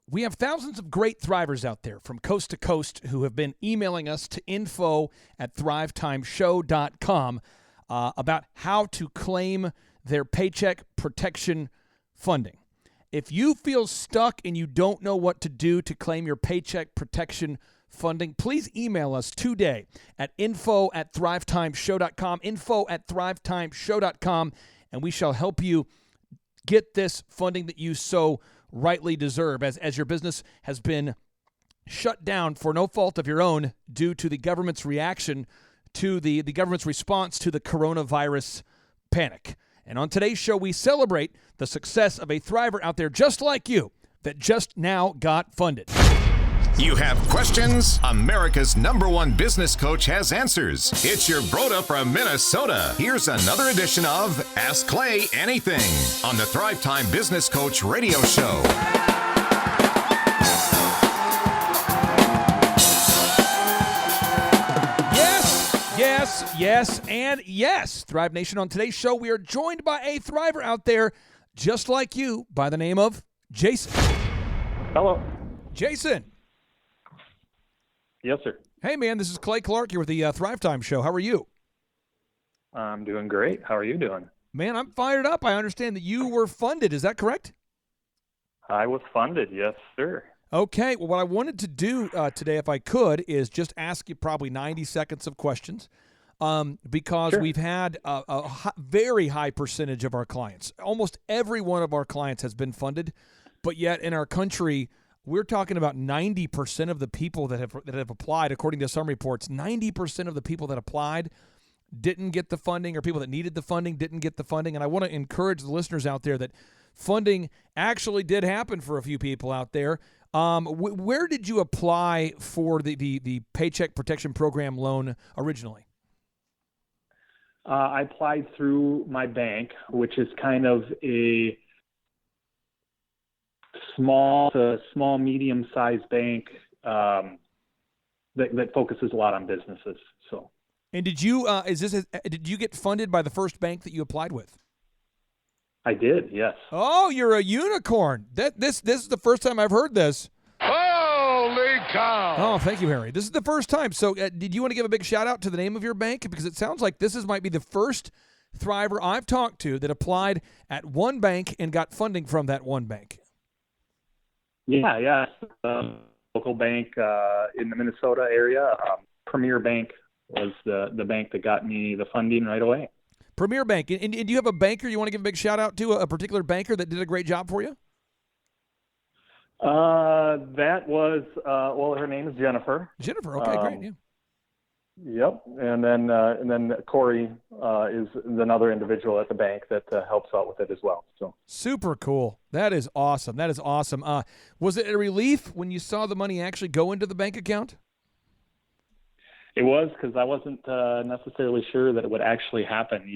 We have thousands of great thrivers out there from coast to coast who have been emailing us to info@thrivetimeshow.com about how to claim their Paycheck Protection funding. If you feel stuck and you don't know what to do to claim your Paycheck Protection funding, please email us today at info@thrivetimeshow.com, info@thrivetimeshow.com, and we shall help you get this funding that you so rightly deserve as your business has been shut down for no fault of your own due to the government's reaction to the government's response to the coronavirus panic. And on today's show, we celebrate the success of a thriver out there just like you that just now got funded. You have questions? America's #1 business coach has answers. It's your Broda from Minnesota. Here's another edition of Ask Clay Anything on the Thrive Time Business Coach Radio Show. Yes, and yes. Thrive Nation, on today's show, we are joined by a thriver out there just like you by the name of Jason. Hello. Jason. Yes, sir. Hey, man, this is Clay Clark here with the Thrive Time Show. How are you? I'm doing great. How are you doing? Man, I'm fired up. I understand that you were funded. Is that correct? I was funded. Yes, sir. Okay. Well, what I wanted to do today, if I could, is just ask you probably 90 seconds of questions because Sure. we've had a very high percentage of our clients. Almost every one of our clients has been funded, but yet in our country, we're talking about 90% of the people that have applied, according to some reports, 90% of the people that applied didn't get the funding, or people that needed the funding didn't get the funding. And I want to encourage the listeners out there that funding actually did happen for a few people out there. Where did you apply for the Paycheck Protection Program loan originally? I applied through my bank, which is kind of a small to medium-sized bank that focuses a lot on businesses. So. And did you did you get funded by the first bank that you applied with? I did, yes. Oh, you're a unicorn. This is the first time I've heard this. Holy cow! Oh, thank you, Harry. This is the first time. So did you want to give a big shout out to the name of your bank? Because it sounds like might be the first thriver I've talked to that applied at one bank and got funding from that one bank. Yeah. Local bank in the Minnesota area. Premier Bank was the bank that got me the funding right away. Premier Bank. And do you have a banker you want to give a big shout out to, a particular banker that did a great job for you? That was, her name is Jennifer. Jennifer. Okay, great. Yeah. Yep. And then Corey is another individual at the bank that helps out with it as well. So super cool. That is awesome. Was it a relief when you saw the money actually go into the bank account? It was, because I wasn't necessarily sure that it would actually happen.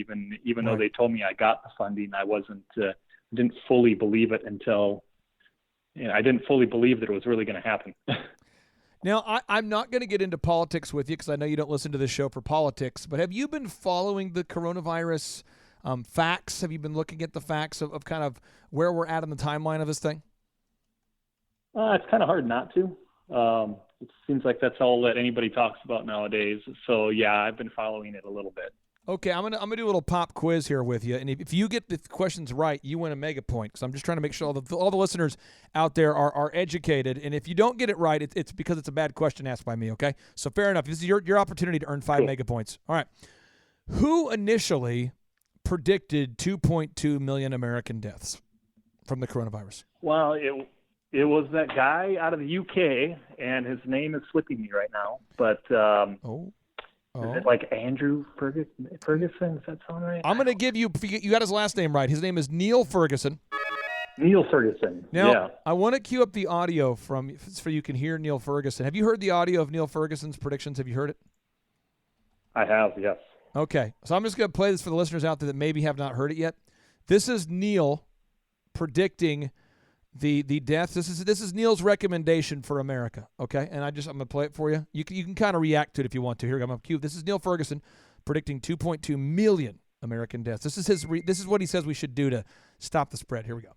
Even though they told me I got the funding, I didn't fully believe it until I didn't fully believe that it was really going to happen. Now, I'm not going to get into politics with you because I know you don't listen to this show for politics, but have you been following the coronavirus facts? Have you been looking at the facts of kind of where we're at in the timeline of this thing? It's kind of hard not to. It seems like that's all that anybody talks about nowadays. So, yeah, I've been following it a little bit. Okay, I'm gonna do a little pop quiz here with you, and if you get the questions right, you win a mega point. Because I'm just trying to make sure all the listeners out there are educated. And if you don't get it right, it's because it's a bad question asked by me. Okay, so fair enough. This is your opportunity to earn 5 mega points. All right, who initially predicted 2.2 million American deaths from the coronavirus? Well, it was that guy out of the UK, and his name is slipping me right now. But is it like Andrew Ferguson? Does that sound right? I'm going to give you got his last name right. His name is Neil Ferguson. Neil Ferguson. Now, yeah. I want to cue up the audio so you can hear Neil Ferguson. Have you heard the audio of Neil Ferguson's predictions? Have you heard it? I have, yes. Okay, so I'm just going to play this for the listeners out there that maybe have not heard it yet. This is Neil predicting the deaths. This is Neil's recommendation for America. Okay, and I'm going to play it for you. You can kind of react to it if you want to. Here, I'm going to cue. This is Neil Ferguson predicting 2.2 million American deaths. This is what he says we should do to stop the spread. Here we go.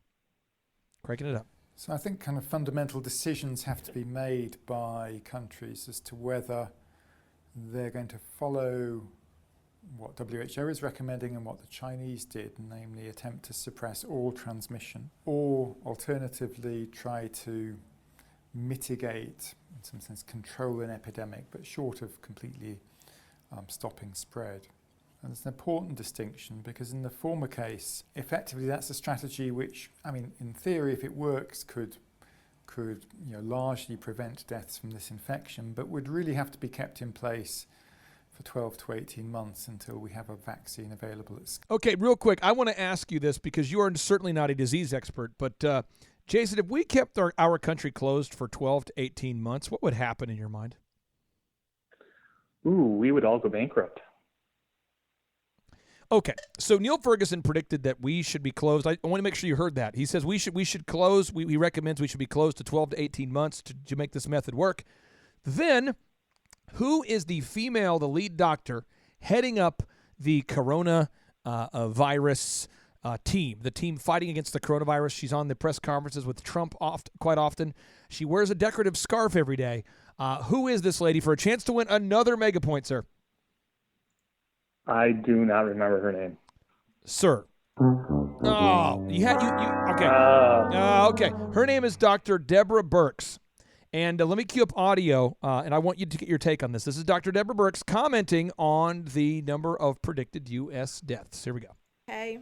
Cranking it up. So I think kind of fundamental decisions have to be made by countries as to whether they're going to follow what WHO is recommending and what the Chinese did, namely attempt to suppress all transmission, or alternatively try to mitigate, in some sense control an epidemic, but short of completely stopping spread. And it's an important distinction because in the former case, effectively that's a strategy which, I mean, in theory, if it works, could largely prevent deaths from this infection, but would really have to be kept in place for 12 to 18 months until we have a vaccine available at scale. Okay, real quick, I want to ask you this because you are certainly not a disease expert, but Jason, if we kept our country closed for 12 to 18 months, what would happen in your mind? Ooh, we would all go bankrupt. Okay, so Neil Ferguson predicted that we should be closed. I want to make sure you heard that. He says we should close. He recommends we should be closed to 12 to 18 months to make this method work. Then, who is the lead doctor heading up the coronavirus team, the team fighting against the coronavirus? She's on the press conferences with Trump quite often. She wears a decorative scarf every day. Who is this lady for a chance to win another mega point, sir? I do not remember her name. Sir. Oh, okay. Okay. Her name is Dr. Deborah Birx. And let me cue up audio, and I want you to get your take on this. This is Dr. Deborah Birx commenting on the number of predicted U.S. deaths. Here we go. Okay.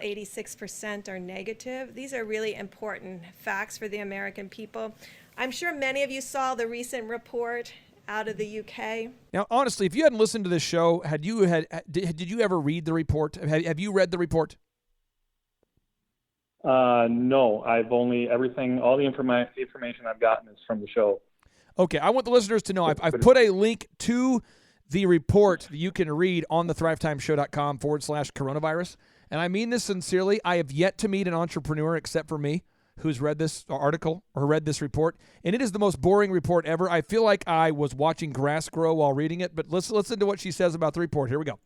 86% are negative. These are really important facts for the American people. I'm sure many of you saw the recent report out of the UK. Now, honestly, if you hadn't listened to this show, did you ever read the report? Have you read the report? No, I've only all the information I've gotten is from the show. Okay, I want the listeners to know I've put a link to the report that you can read on the thrivetimeshow.com/coronavirus. And I mean this sincerely. I have yet to meet an entrepreneur except for me who's read this article or read this report, and it is the most boring report ever. I feel like I was watching grass grow while reading it, but let's listen to what she says about the report. Here we go.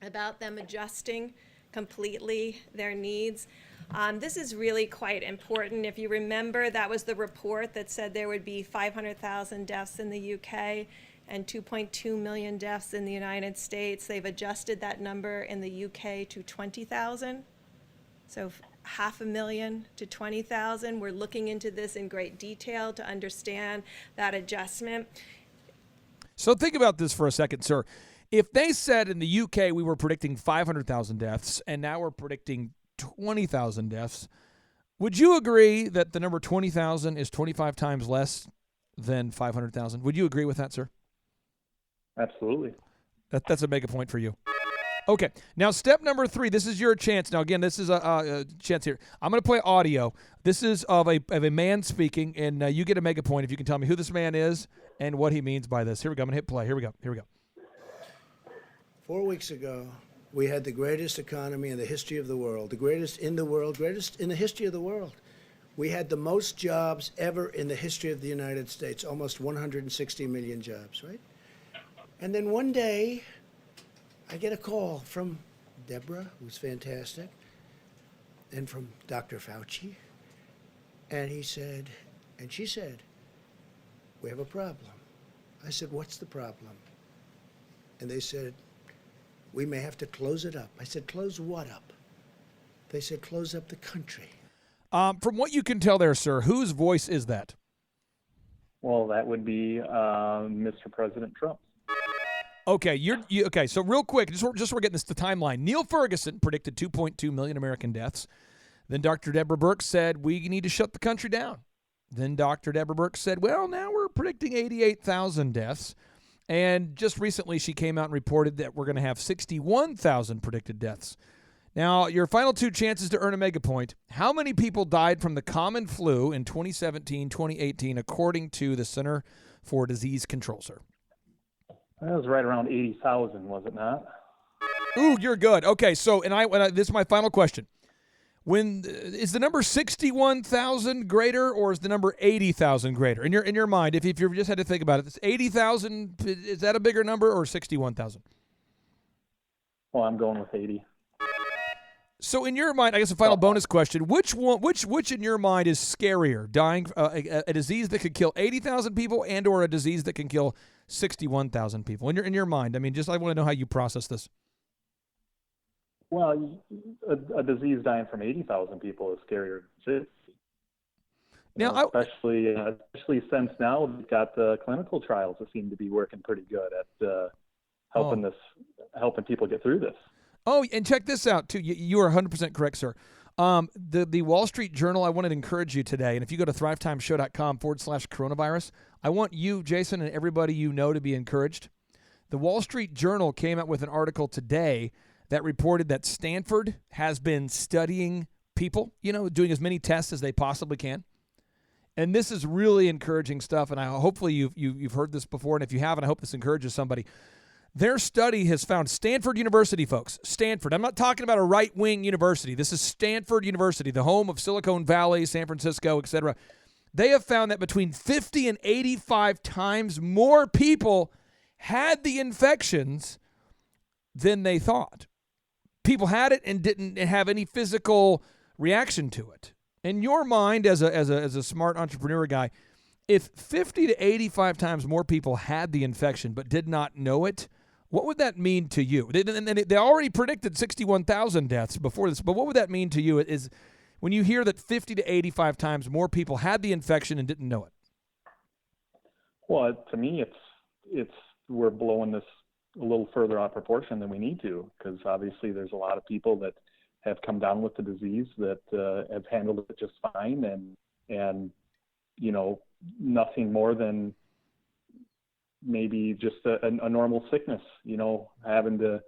About them adjusting completely their needs. This is really quite important. If you remember, that was the report that said there would be 500,000 deaths in the UK and 2.2 million deaths in the United States. They've adjusted that number in the UK to 20,000. So 500,000 to 20,000. We're looking into this in great detail to understand that adjustment. So think about this for a second, sir. If they said in the UK we were predicting 500,000 deaths and now we're predicting 20,000 deaths, would you agree that the number 20,000 is 25 times less than 500,000? Would you agree with that, sir? Absolutely. That's a mega point for you. Okay, now step number 3. This is your chance. Now, again, this is a chance here. I'm going to play audio. This is of a man speaking, and you get a mega point if you can tell me who this man is and what he means by this. Here we go. I'm going to hit play. Here we go. 4 weeks ago, we had the greatest economy in the history of the world, the greatest in the world, greatest in the history of the world. We had the most jobs ever in the history of the United States, almost 160 million jobs, right? And then one day, I get a call from Deborah, who's fantastic, and from Dr. Fauci. And she said, we have a problem. I said, what's the problem? And they said, we may have to close it up. I said, close what up? They said, close up the country. From what you can tell there, sir, whose voice is that? Well, that would be Mr. President Trump. Okay, okay. So real quick, just we're getting this the timeline. Neil Ferguson predicted 2.2 million American deaths. Then Dr. Deborah Birx said we need to shut the country down. Then Dr. Deborah Birx said, well, now we're predicting 88,000 deaths. And just recently, she came out and reported that we're going to have 61,000 predicted deaths. Now, your final 2 chances to earn a mega point. How many people died from the common flu in 2017, 2018, according to the Center for Disease Control, sir? That was right around 80,000, was it not? Ooh, you're good. Okay, so this is my final question. Is the number 61,000 greater, or is the number 80,000 greater in your mind? If you just had to think about it, it's 80,000. Is that a bigger number or 61,000? Well, I'm going with 80. So in your mind, I guess a final bonus question: which in your mind is scarier, dying a disease that could kill 80,000 people, and/or a disease that can kill 61,000 people? In your mind, I mean, I want to know how you process this. Well, a disease dying from 80,000 people is scarier than 60. Now, especially since now we've got the clinical trials that seem to be working pretty good at helping people get through this. Oh, and check this out, too. You are 100% correct, sir. The Wall Street Journal, I want to encourage you today, and if you go to thrivetimeshow.com/coronavirus, I want you, Jason, and everybody you know to be encouraged. The Wall Street Journal came out with an article today that reported that Stanford has been studying people, doing as many tests as they possibly can. And this is really encouraging stuff, and hopefully you've heard this before, and if you haven't, I hope this encourages somebody. Their study has found Stanford University, folks. Stanford. I'm not talking about a right-wing university. This is Stanford University, the home of Silicon Valley, San Francisco, etc. They have found that between 50 and 85 times more people had the infections than they thought. People had it and didn't have any physical reaction to it. In your mind, as a smart entrepreneur guy, if 50 to 85 times more people had the infection but did not know it, what would that mean to you? They already predicted 61,000 deaths before this, but what would that mean to you is when you hear that 50 to 85 times more people had the infection and didn't know it? Well, to me, it's we're blowing this a little further out of proportion than we need to, because obviously there's a lot of people that have come down with the disease that have handled it just fine, and nothing more than maybe just a normal sickness, having to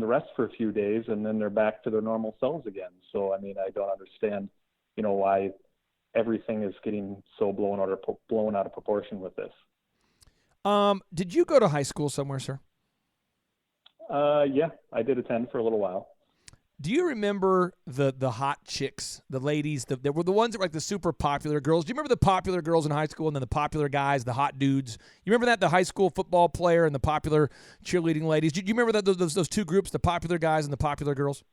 rest for a few days, and then they're back to their normal selves again. So, I mean, I don't understand, why everything is getting so blown out of proportion with this. Did you go to high school somewhere, sir? Yeah, I did attend for a little while. Do you remember the hot chicks, the ladies, that were the ones that were like the super popular girls? Do you remember the popular girls in high school and then the popular guys, the hot dudes? You remember that, the high school football player and the popular cheerleading ladies? Do you remember those two groups, the popular guys and the popular girls?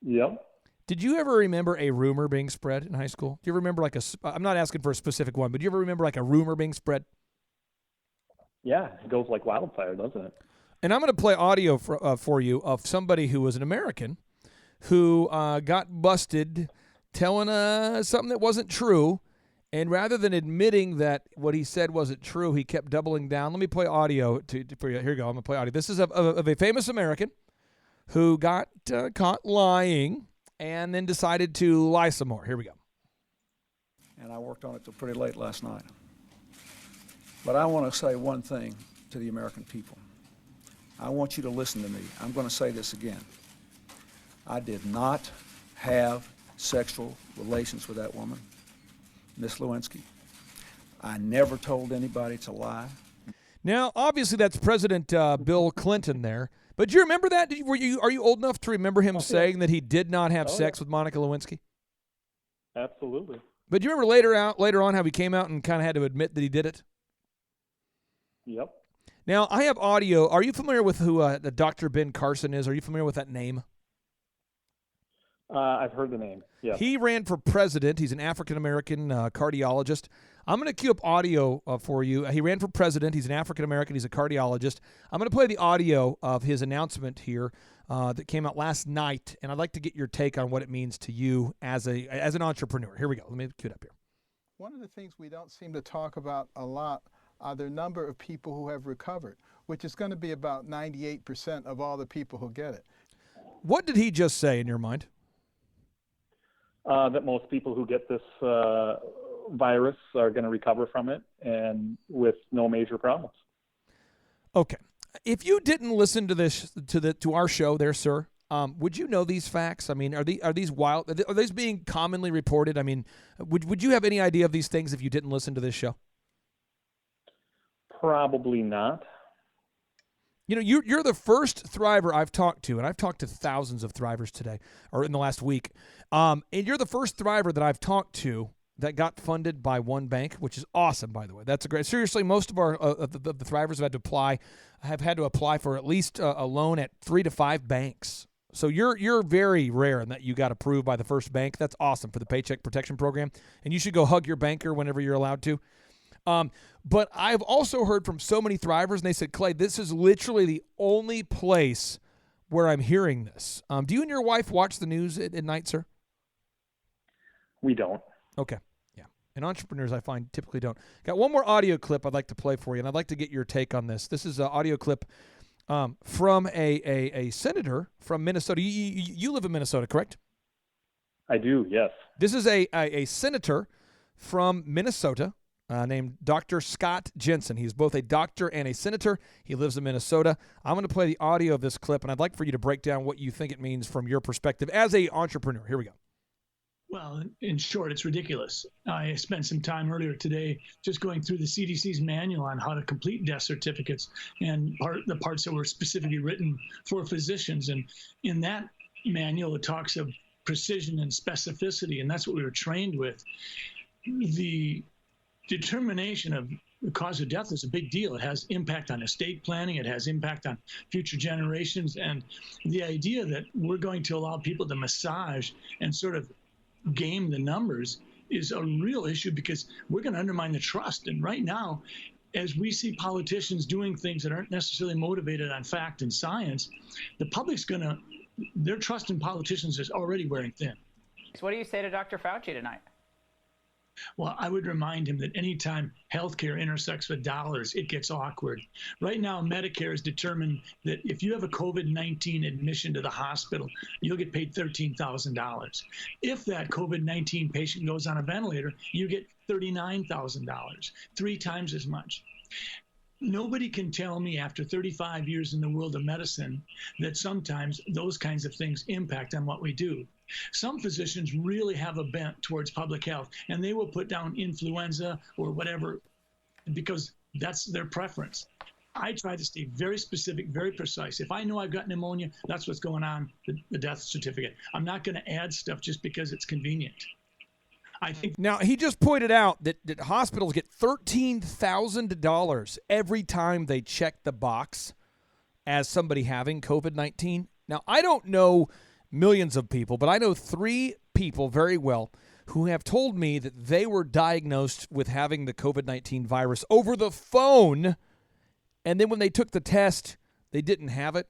Yep. Did you ever remember a rumor being spread in high school? Do you ever remember I'm not asking for a specific one, but do you ever remember like a rumor being spread? Yeah, it goes like wildfire, doesn't it? And I'm going to play audio for you of somebody who was an American who got busted telling something that wasn't true. And rather than admitting that what he said wasn't true, he kept doubling down. Let me play audio for you. Here you go. I'm going to play audio. This is of a famous American who got caught lying and then decided to lie some more. Here we go. And I worked on it till pretty late last night. But I want to say one thing to the American people. I want you to listen to me. I'm going to say this again. I did not have sexual relations with that woman, Miss Lewinsky. I never told anybody to lie. Now, obviously, that's President Bill Clinton there. But do you remember that? Are you old enough to remember him saying that he did not have sex with Monica Lewinsky? Absolutely. But do you remember later on how he came out and kind of had to admit that he did it? Yep. Now, I have audio. Are you familiar with who the Dr. Ben Carson is? Are you familiar with that name? I've heard the name, yeah. He ran for president. He's an African-American cardiologist. I'm going to cue up audio for you. He ran for president. He's an African-American. He's a cardiologist. I'm going to play the audio of his announcement here that came out last night, and I'd like to get your take on what it means to you as an entrepreneur. Here we go. Let me cue it up here. One of the things we don't seem to talk about a lot are the number of people who have recovered, which is going to be about 98% of all the people who get it. What did he just say in your mind? That most people who get this virus are going to recover from it and with no major problems. Okay. If you didn't listen to this to our show there, sir, would you know these facts? I mean, are these wild? Are these being commonly reported? I mean, would you have any idea of these things if you didn't listen to this show? Probably not. You know, you're the first thriver I've talked to, and I've talked to thousands of thrivers today, or in the last week. And you're the first thriver that I've talked to that got funded by one bank, which is awesome, by the way. That's a great. Seriously, most of our the thrivers have had to apply for at least a loan at 3 to 5 banks. So you're very rare in that you got approved by the first bank. That's awesome for the Paycheck Protection Program, and you should go hug your banker whenever you're allowed to. But I've also heard from so many thrivers, and they said, Clay, this is literally the only place where I'm hearing this. Do you and your wife watch the news at night, sir? We don't. Okay. Yeah. And entrepreneurs, I find, typically don't. Got one more audio clip I'd like to play for you, and I'd like to get your take on this. This is an audio clip from a senator from Minnesota. You live in Minnesota, correct? I do, yes. This is a senator from Minnesota named Dr. Scott Jensen. He's both a doctor and a senator. He lives in Minnesota. I'm going to play the audio of this clip, and I'd like for you to break down what you think it means from your perspective as an entrepreneur. Here we go. Well, in short, it's ridiculous. I spent some time earlier today just going through the CDC's manual on how to complete death certificates and the parts that were specifically written for physicians. And in that manual, it talks of precision and specificity, and that's what we were trained with. The determination of the cause of death is a big deal. It has impact on estate planning. It has impact on future generations. And the idea that we're going to allow people to massage and sort of game the numbers is a real issue, because we're going to undermine the trust. And right now, as we see politicians doing things that aren't necessarily motivated on fact and science, the public's their trust in politicians is already wearing thin. So what do you say to Dr. Fauci tonight? Well, I would remind him that anytime healthcare intersects with dollars, it gets awkward. Right now, Medicare has determined that if you have a COVID-19 admission to the hospital, you'll get paid $13,000. If that COVID-19 patient goes on a ventilator, you get $39,000, 3 times as much. Nobody can tell me after 35 years in the world of medicine that sometimes those kinds of things impact on what we do. Some physicians really have a bent towards public health, and they will put down influenza or whatever because that's their preference. I try to stay very specific, very precise. If I know I've got pneumonia, that's what's going on, the death certificate. I'm not going to add stuff just because it's convenient. I think. Now, he just pointed out that hospitals get $13,000 every time they check the box as somebody having COVID-19. Now, I don't know millions of people, but I know 3 people very well who have told me that they were diagnosed with having the COVID-19 virus over the phone, and then when they took the test, they didn't have it.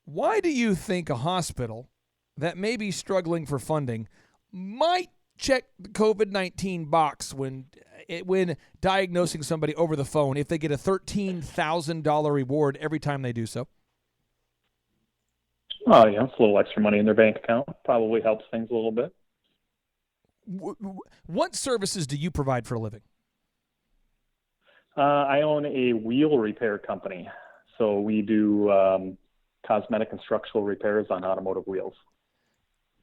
Why do you think a hospital that may be struggling for funding might check the COVID-19 box when diagnosing somebody over the phone if they get a $13,000 reward every time they do so? Oh, yeah, it's a little extra money in their bank account. Probably helps things a little bit. What services do you provide for a living? I own a wheel repair company. So we do cosmetic and structural repairs on automotive wheels.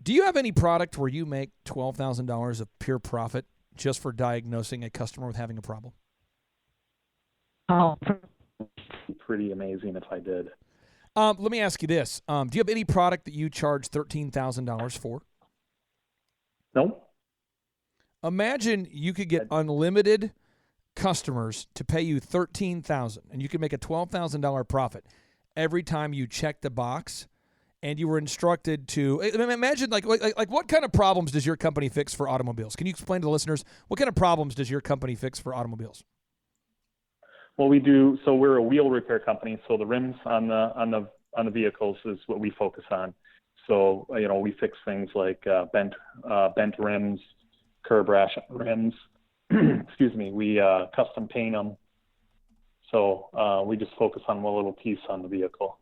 Do you have any product where you make $12,000 of pure profit just for diagnosing a customer with having a problem? Oh, pretty amazing if I did. Let me ask you this. Do you have any product that you charge $13,000 for? No. Imagine you could get unlimited customers to pay you $13,000 and you could make a $12,000 profit every time you check the box, and you were instructed to imagine like what kind of problems does your company fix for automobiles? Can you explain to the listeners what kind of problems does your company fix for automobiles? Well, we do. So we're a wheel repair company. So the rims on the vehicles is what we focus on. So we fix things like bent rims, curb rash rims. Excuse me. We custom paint them. So we just focus on one little piece on the vehicle.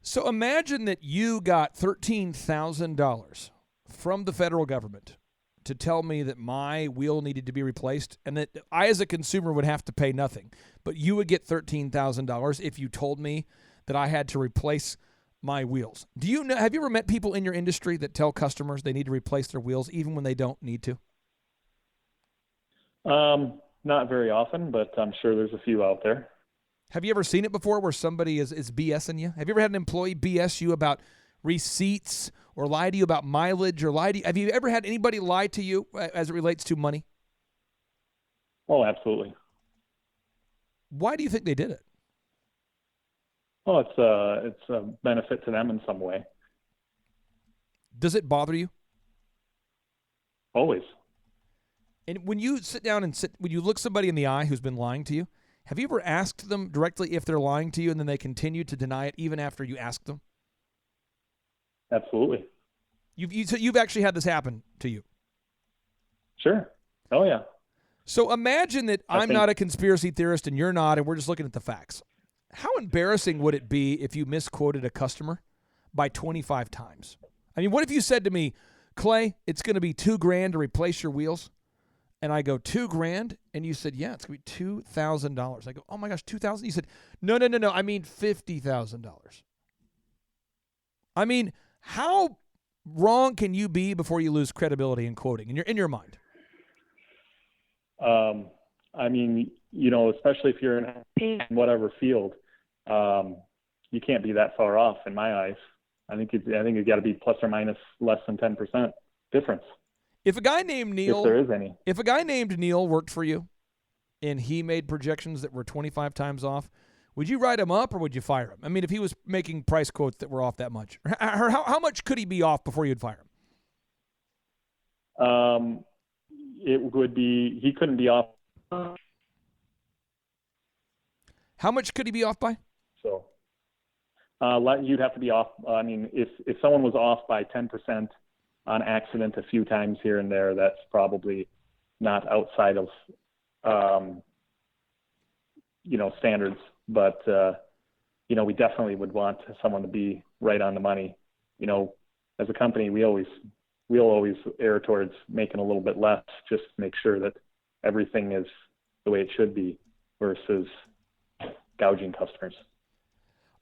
So imagine that you got $13,000 from the federal government to tell me that my wheel needed to be replaced and that I as a consumer would have to pay nothing. But you would get $13,000 if you told me that I had to replace my wheels. Have you ever met people in your industry that tell customers they need to replace their wheels even when they don't need to? Not very often, but I'm sure there's a few out there. Have you ever seen it before where somebody is BSing you? Have you ever had an employee BS you about receipts or lie to you about mileage or lie to you? Have you ever had anybody lie to you as it relates to money? Oh, absolutely. Why do you think they did it? Well, it's a benefit to them in some way. Does it bother you? Always. And when you sit down and when you look somebody in the eye who's been lying to you, have you ever asked them directly if they're lying to you and then they continue to deny it even after you ask them? Absolutely. You've actually had this happen to you? Sure. Oh, yeah. So imagine that I'm not a conspiracy theorist and you're not, and we're just looking at the facts. How embarrassing would it be if you misquoted a customer by 25 times? I mean, what if you said to me, Clay, it's going to be $2,000 to replace your wheels? And I go, $2,000? And you said, yeah, it's going to be $2,000. I go, oh my gosh, $2,000? You said, no, I mean $50,000. I mean, how wrong can you be before you lose credibility in quoting in your mind? I mean, especially if you're in whatever field, you can't be that far off in my eyes. I think it's got to be plus or minus less than 10% difference. If a guy named Neil, if there is any, if a guy named Neil worked for you, and he made projections that were 25 times off, would you write him up or would you fire him? I mean, if he was making price quotes that were off that much, how much could he be off before you'd fire him? It would be, he couldn't be off. How much could he be off by? So, you'd have to be off. I mean, if someone was off by 10% on accident a few times here and there, that's probably not outside of, standards. But, we definitely would want someone to be right on the money. As a company, we'll always err towards making a little bit less just to make sure that everything is the way it should be versus gouging customers.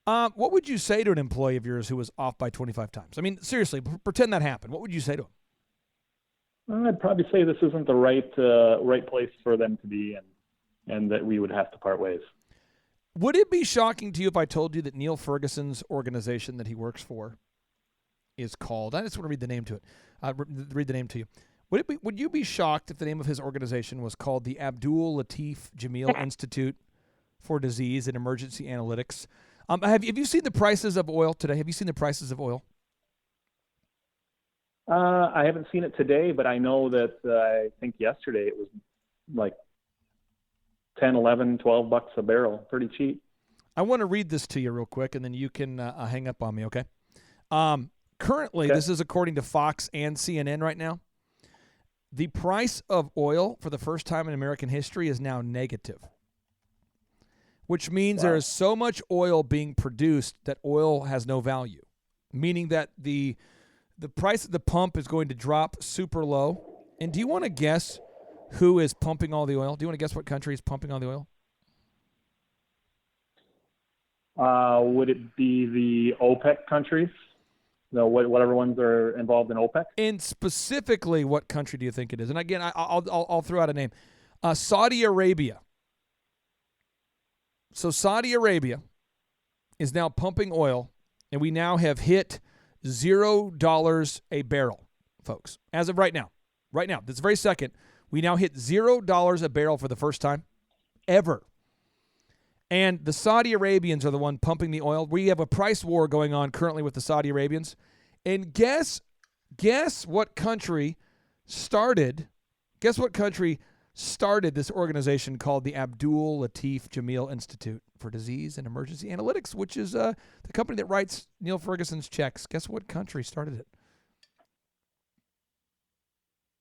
What would you say to an employee of yours who was off by 25 times? I mean, seriously, pretend that happened. What would you say to him? I'd probably say this isn't the right place for them to be and that we would have to part ways. Would it be shocking to you if I told you that Neil Ferguson's organization that he works for is called, I just want to read the name to it. Read the name to you. Would you be shocked if the name of his organization was called the Abdul Latif Jameel Institute for Disease and Emergency Analytics? Have you seen the prices of oil today? Have you seen the prices of oil? I haven't seen it today, but I know that I think yesterday it was like 10, 11, 12 bucks a barrel. Pretty cheap. I want to read this to you real quick, and then you can hang up on me, okay? Currently, This is according to Fox and CNN right now. The price of oil for the first time in American history is now negative, which means there is so much oil being produced that oil has no value, meaning that the price at the pump is going to drop super low. And do you want to guess who is pumping all the oil? Do you want to guess what country is pumping all the oil? Would it be the OPEC countries? Whatever ones are involved in OPEC? And specifically, what country do you think it is? And again, I'll throw out a name. Saudi Arabia. So Saudi Arabia is now pumping oil, and we now have hit $0 a barrel, folks. As of right now, this very second, we now hit $0 a barrel for the first time ever. And the Saudi Arabians are the one pumping the oil. We have a price war going on currently with the Saudi Arabians. And guess what country started this organization called the Abdul Latif Jameel Institute for Disease and Emergency Analytics, which is the company that writes Neil Ferguson's checks. Guess what country started it?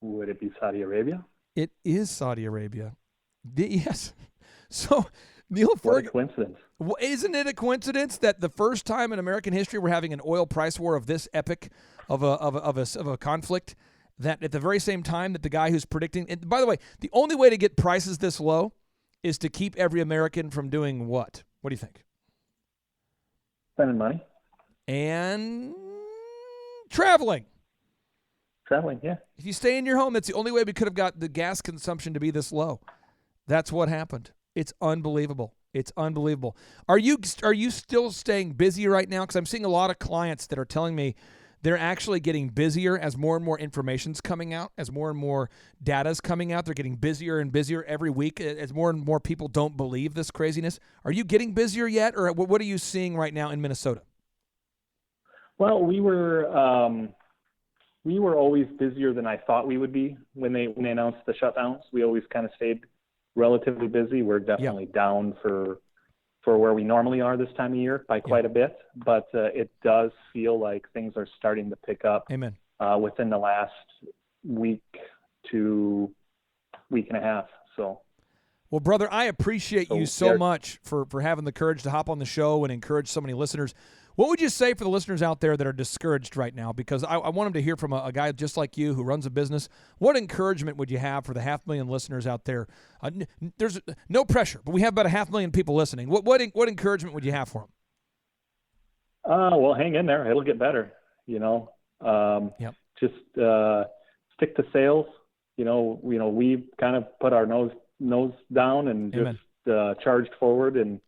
Would it be Saudi Arabia? It is Saudi Arabia. Yes. So Neil Ferguson. What a coincidence. Well, isn't it a coincidence that the first time in American history we're having an oil price war of this epic of a conflict, that at the very same time that the guy who's predicting, and by the way, the only way to get prices this low is to keep every American from doing what? What do you think? Spending money. And traveling. Traveling, yeah. If you stay in your home, that's the only way we could have got the gas consumption to be this low. That's what happened. It's unbelievable. It's unbelievable. Are you still staying busy right now? Because I'm seeing a lot of clients that are telling me they're actually getting busier as more and more information's coming out, as more and more data's coming out. They're getting busier and busier every week as more and more people don't believe this craziness. Are you getting busier yet, or what are you seeing right now in Minnesota? Well, we were We were always busier than I thought we would be when they announced the shutdowns. We always kind of stayed relatively busy. We're definitely down for where we normally are this time of year by quite a bit, but it does feel like things are starting to pick up. Amen. Within the last week to week and a half. So. Well, brother, I appreciate you so much for having the courage to hop on the show and encourage so many listeners. What would you say for the listeners out there that are discouraged right now? Because I want them to hear from a guy just like you who runs a business. What encouragement would you have for the 500,000 listeners out there? There's no pressure, but we have about 500,000 people listening. What encouragement would you have for them? Well, hang in there. It'll get better, Just stick to sales. We've kind of put our nose down and just charged forward and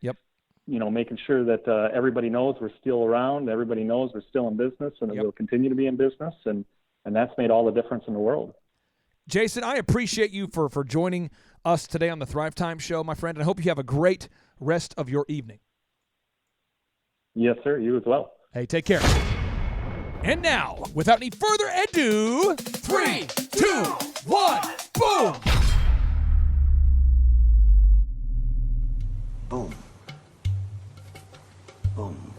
making sure that everybody knows we're still around, everybody knows we're still in business, and that we'll continue to be in business, and that's made all the difference in the world. Jason, I appreciate you for joining us today on the Thrive Time Show, my friend, and I hope you have a great rest of your evening. Yes, sir. You as well. Hey, take care. And now, without any further ado, 3, 2, 1, boom! Boom. Boom.